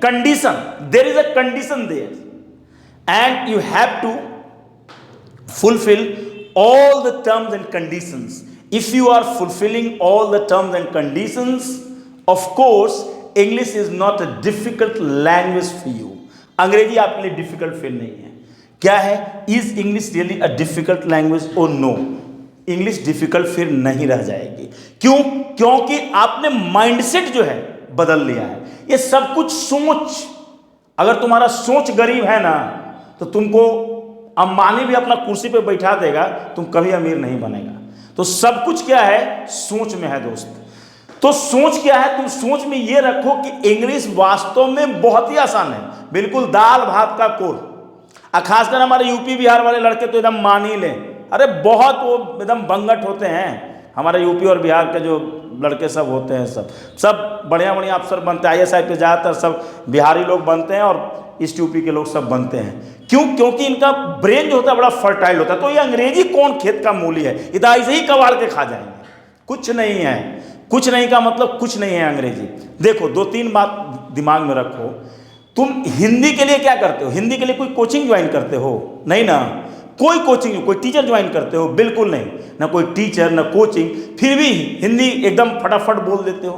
condition, there is a condition there, and you have to fulfill all the terms and conditions. If you are fulfilling all the terms and conditions, of course English is not a difficult language for you. अंग्रेजी आपके लिए difficult फिर नहीं है. क्या है? Is English really a difficult language और no? English difficult फिर नहीं रह जाएगी. क्यों? क्योंकि आपने माइंडसेट जो है बदल लिया है. ये सब कुछ सोच, अगर तुम्हारा सोच गरीब है ना तो तुमको अंबानी भी अपना कुर्सी पे बैठा देगा, तुम कभी अमीर नहीं बनेगा. तो सब कुछ क्या है? सोच में है दोस्त. तो सोच क्या है? तुम सोच में ये रखो कि इंग्लिश वास्तव में बहुत ही आसान है, बिल्कुल दाल भात का कोर. खासकर हमारे यूपी बिहार वाले लड़के तो एकदम मान ही लें, अरे बहुत वो एकदम बंगट होते हैं. हमारे यूपी और बिहार के जो लड़के सब होते हैं सब बढ़िया बढ़िया अफसर बनते हैं. IAS पे ज़्यादातर सब बिहारी लोग बनते हैं और ईस्ट यूपी के लोग सब बनते हैं. क्यों? क्योंकि इनका ब्रेन जो होता है बड़ा फर्टाइल होता है. तो ये अंग्रेजी कौन खेत का मूली है, इधर ऐसे ही कबाड़ के खा जाएंगे. कुछ नहीं है, कुछ नहीं का मतलब कुछ नहीं है अंग्रेजी. देखो, 2-3 बात दिमाग में रखो. तुम हिंदी के लिए क्या करते हो? हिंदी के लिए कोई कोचिंग ज्वाइन करते हो? नहीं ना. कोई कोचिंग, कोई टीचर ज्वाइन करते हो? बिल्कुल नहीं. ना कोई टीचर ना कोचिंग, फिर भी हिंदी एकदम फटाफट बोल देते हो.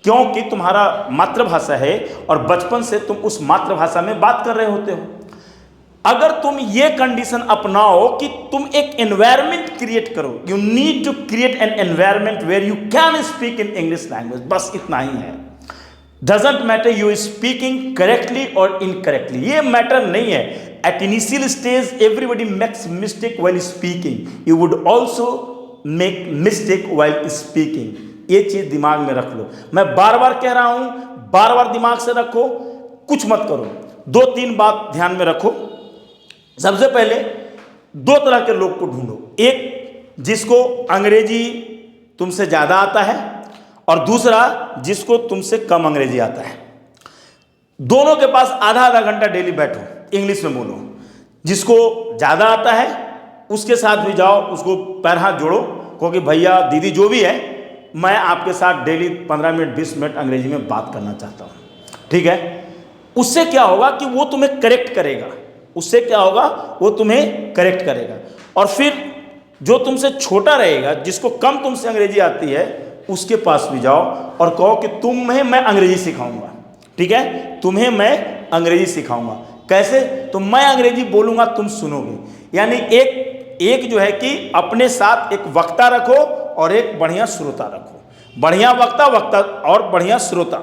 क्योंकि तुम्हारा मातृभाषा है और बचपन से तुम उस मातृभाषा में बात कर रहे होते हो. अगर तुम ये कंडीशन अपनाओ कि तुम एक एनवायरनमेंट क्रिएट करो, you need to create an environment where you can speak in English language, बस इतना ही है. Doesn't matter you speaking correctly और इनकरेक्टली, ये मैटर नहीं है. At initial stage everybody makes mistake while speaking, you would also make mistake while speaking. ये चीज दिमाग में रख लो. मैं बार बार कह रहा हूं, बार बार दिमाग से रखो, कुछ मत करो. 2-3 बात ध्यान में रखो. सबसे पहले 2 तरह के लोग को ढूंढो. एक जिसको अंग्रेजी तुमसे ज़्यादा आता है और दूसरा जिसको तुमसे कम अंग्रेजी आता है. दोनों के पास आधा घंटा डेली बैठो, इंग्लिश में बोलो. जिसको ज़्यादा आता है उसके साथ भी जाओ, उसको पैर हाथ जोड़ो, क्योंकि भैया दीदी जो भी है, मैं आपके साथ डेली 15 मिनट 20 मिनट अंग्रेजी में बात करना चाहता हूँ. ठीक है? उससे क्या होगा कि वो तुम्हें करेक्ट करेगा. उससे क्या होगा? वो तुम्हें करेक्ट करेगा. और फिर जो तुमसे छोटा रहेगा, जिसको कम तुमसे अंग्रेजी आती है, उसके पास भी जाओ और कहो कि तुम्हें मैं अंग्रेजी सिखाऊंगा. ठीक है? तुम्हें मैं अंग्रेजी सिखाऊंगा. कैसे? तो मैं अंग्रेजी बोलूंगा, तुम सुनोगे. यानी एक जो है कि अपने साथ एक वक्ता रखो और एक बढ़िया श्रोता रखो. बढ़िया वक्ता और बढ़िया श्रोता,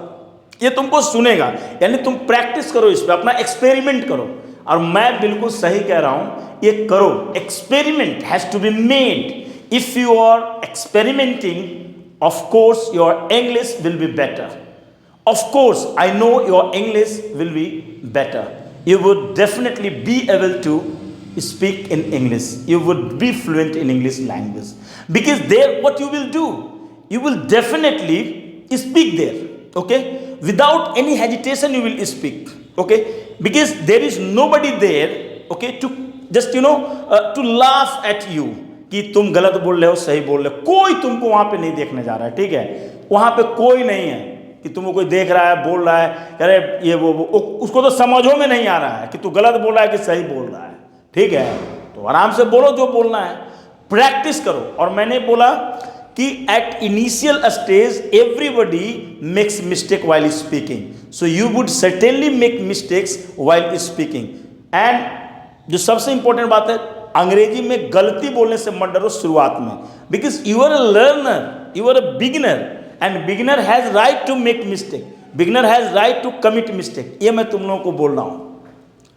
ये तुमको सुनेगा. यानी तुम प्रैक्टिस करो, इस पर अपना एक्सपेरिमेंट करो. और मैं बिल्कुल सही कह रहा हूं, ये करो. Experiment has to be made. If you are experimenting, of course your English will be better. Of course I know your English will be better. You would definitely be able to speak in English. You would be fluent in English language. Because there what you will do, you will definitely speak there. Okay? Without any hesitation you will speak. Okay? Because there is nobody there, okay, to just to laugh at you कि तुम गलत बोल रहे हो, सही बोल रहे हो. कोई तुमको वहां पे नहीं देखने जा रहा है. ठीक है? वहां पे कोई नहीं है कि तुमको कोई देख रहा है, बोल रहा है, अरे ये वो उसको तो समझो में नहीं आ रहा है कि तू गलत बोल रहा है कि सही बोल रहा है. ठीक है? तो आराम से बोलो जो बोलना है, प्रैक्टिस करो. और मैंने बोला कि eight initial stage everybody makes mistake while speaking, so you would certainly make mistakes while speaking. And जो सबसे इंपॉर्टेंट बात है, अंग्रेजी में गलती बोलने से मत डरो शुरुआत में. Because you are a learner, you are a beginner, and beginner has right to make mistake, beginner has right to commit mistake. ये मैं तुम लोगों को बोल रहा हूं.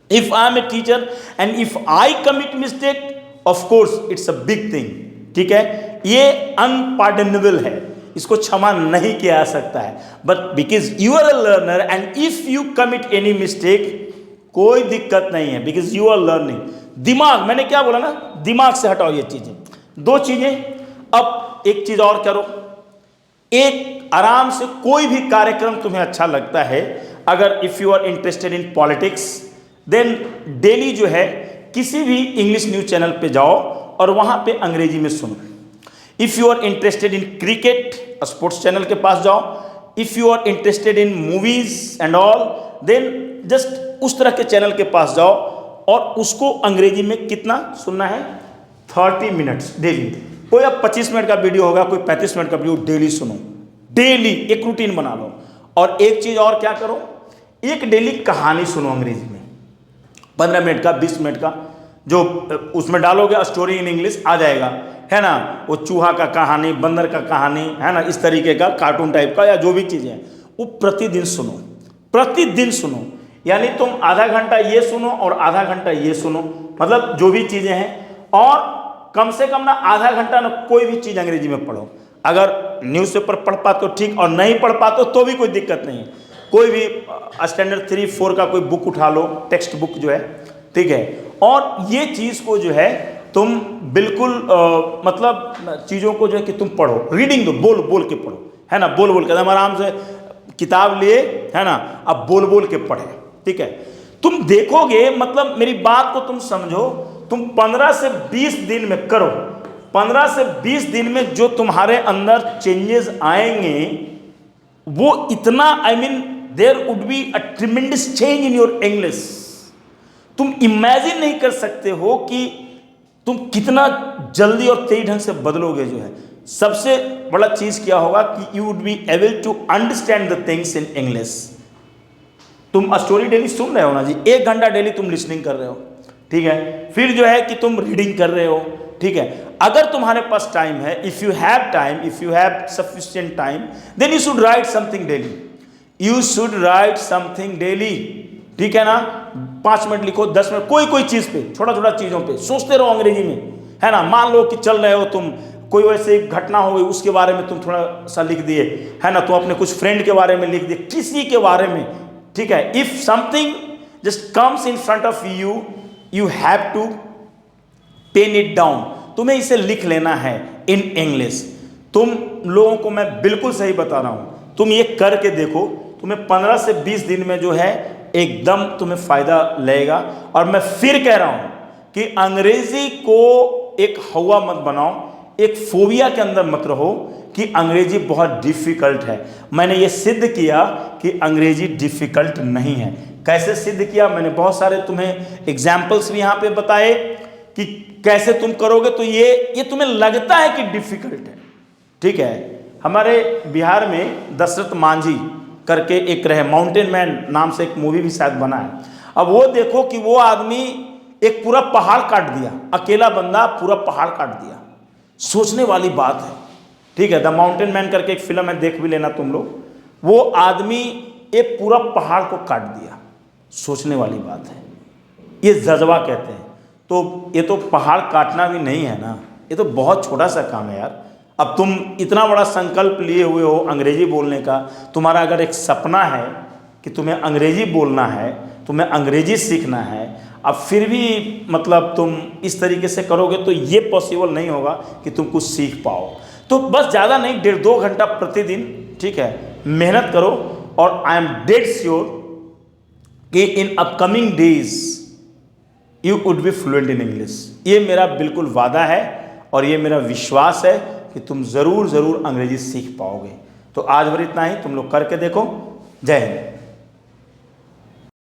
If I am a teacher and if I commit mistake, of course it's a big thing. ठीक है? ये अनपार्डनेबल है, इसको क्षमा नहीं किया जा सकता है. But because you are a learner and if you commit any mistake, कोई दिक्कत नहीं है, बिकॉज यू आर लर्निंग. दिमाग, मैंने क्या बोला ना, दिमाग से हटाओ ये चीजें. 2 चीजें. अब एक चीज और करो. एक आराम से कोई भी कार्यक्रम तुम्हें अच्छा लगता है, अगर if you are interested in politics, then daily जो है किसी भी इंग्लिश न्यूज चैनल पे जाओ और वहां पे अंग्रेजी में सुनो. If you are interested in cricket, sports channel के पास जाओ. If you are interested in movies and all, then just उस तरह के चैनल के पास जाओ और उसको अंग्रेजी में कितना सुनना है, 30 मिनट्स डेली। कोई अब 25 मिनट का वीडियो होगा, कोई 35 मिनट का वीडियो, डेली सुनो, डेली एक रूटीन बना लो। और एक चीज और क्या करो, एक डेली कहानी सुनो अंग्रेजी में, 15 मिनट का, 20 मिनट का, जो उसमें डालोगे स्टोरी इन इंग्लिश आ जाएगा, है ना। वो चूहा का कहानी, बंदर का कहानी, है ना, इस तरीके का कार्टून टाइप का या जो भी चीज़ें हैं वो प्रतिदिन सुनो, प्रतिदिन सुनो। यानी तुम आधा घंटा ये सुनो और आधा घंटा ये सुनो, मतलब जो भी चीज़ें हैं। और कम से कम ना आधा घंटा ना कोई भी चीज़ अंग्रेजी में पढ़ो। अगर न्यूज़पेपर पढ़ पाते हो ठीक, और नहीं पढ़ पाते हो तो भी कोई दिक्कत नहीं है। कोई भी स्टैंडर्ड 3-4 का कोई बुक उठा लो, टेक्स्ट बुक जो है, ठीक है। और ये चीज़ को जो है तुम बिल्कुल मतलब चीज़ों को जो है कि तुम पढ़ो, रीडिंग दो, बोल बोल के पढ़ो, है ना, बोल बोल के, हम आराम से किताब लिए, है ना, अब बोल बोल के पढ़े, ठीक है। तुम देखोगे, मतलब मेरी बात को तुम समझो, तुम 15 से 20 दिन में करो, 15 से 20 दिन में जो तुम्हारे अंदर चेंजेस आएंगे वो इतना, I mean there would be a tremendous change in your English. तुम इमेजिन नहीं कर सकते हो कि तुम कितना जल्दी और तेज ढंग से बदलोगे। जो है सबसे बड़ा चीज क्या होगा कि you would be able to understand the things in English. तुम स्टोरी डेली सुन रहे हो ना जी, 1 घंटा डेली तुम लिसनिंग कर रहे हो, ठीक है। फिर जो है कि तुम रीडिंग कर रहे हो, ठीक है। अगर तुम्हारे पास टाइम है, if you have time, if you have sufficient time, then you should write something daily, you should write something daily, ठीक है ना। 5 मिनट लिखो, 10 मिनट, कोई चीज पे, छोटा छोटा चीजों पे सोचते रहो अंग्रेजी में, है ना। मान लो कि चल रहे हो तुम, कोई वैसे घटना हो गई उसके बारे में तुम थोड़ा सा लिख दिए, है ना, तुम अपने कुछ फ्रेंड के बारे में लिख दिए, किसी के बारे में, ठीक है। If something just comes in front of you, you have to pen it down, तुम्हें इसे लिख लेना है इन इंग्लिश। तुम लोगों को मैं बिल्कुल सही बता रहा हूं, तुम ये करके देखो, तुम्हें 15 से 20 दिन में जो है एकदम तुम्हें फायदा लगेगा। और मैं फिर कह रहा हूं कि अंग्रेजी को एक हवा मत बनाओ, एक फोबिया के अंदर मत रहो कि अंग्रेजी बहुत डिफिकल्ट है। मैंने ये सिद्ध किया कि अंग्रेजी डिफिकल्ट नहीं है। कैसे सिद्ध किया, मैंने बहुत सारे तुम्हें एग्जाम्पल्स भी यहाँ पे बताए कि कैसे तुम करोगे तो ये तुम्हें लगता है कि डिफिकल्ट है, ठीक है। हमारे बिहार में दशरथ मांझी करके एक रहे, माउंटेन मैन नाम से एक मूवी भी शायद बना है। अब वो देखो कि वो आदमी एक पूरा पहाड़ काट दिया, अकेला बंदा पूरा पहाड़ काट दिया, सोचने वाली बात है, ठीक है। द माउंटेन मैन करके एक फिल्म है, देख भी लेना तुम लोग। वो आदमी एक पूरा पहाड़ को काट दिया, सोचने वाली बात है, ये जज्बा कहते हैं। तो ये तो पहाड़ काटना भी नहीं है ना, ये तो बहुत छोटा सा काम है यार। अब तुम इतना बड़ा संकल्प लिए हुए हो अंग्रेजी बोलने का, तुम्हारा अगर एक सपना है कि तुम्हें अंग्रेजी बोलना है, तुम्हें अंग्रेजी सीखना है, अब फिर भी मतलब तुम इस तरीके से करोगे तो ये पॉसिबल नहीं होगा कि तुम कुछ सीख पाओ। तो बस ज़्यादा नहीं, 1.5-2 घंटा प्रतिदिन, ठीक है, मेहनत करो। और आई एम डेड श्योर कि in upcoming days you would be fluent in English. ये मेरा बिल्कुल वादा है और ये मेरा विश्वास है कि तुम ज़रूर अंग्रेजी सीख पाओगे। तो आज भर इतना ही, तुम लोग करके देखो। जय हिंद।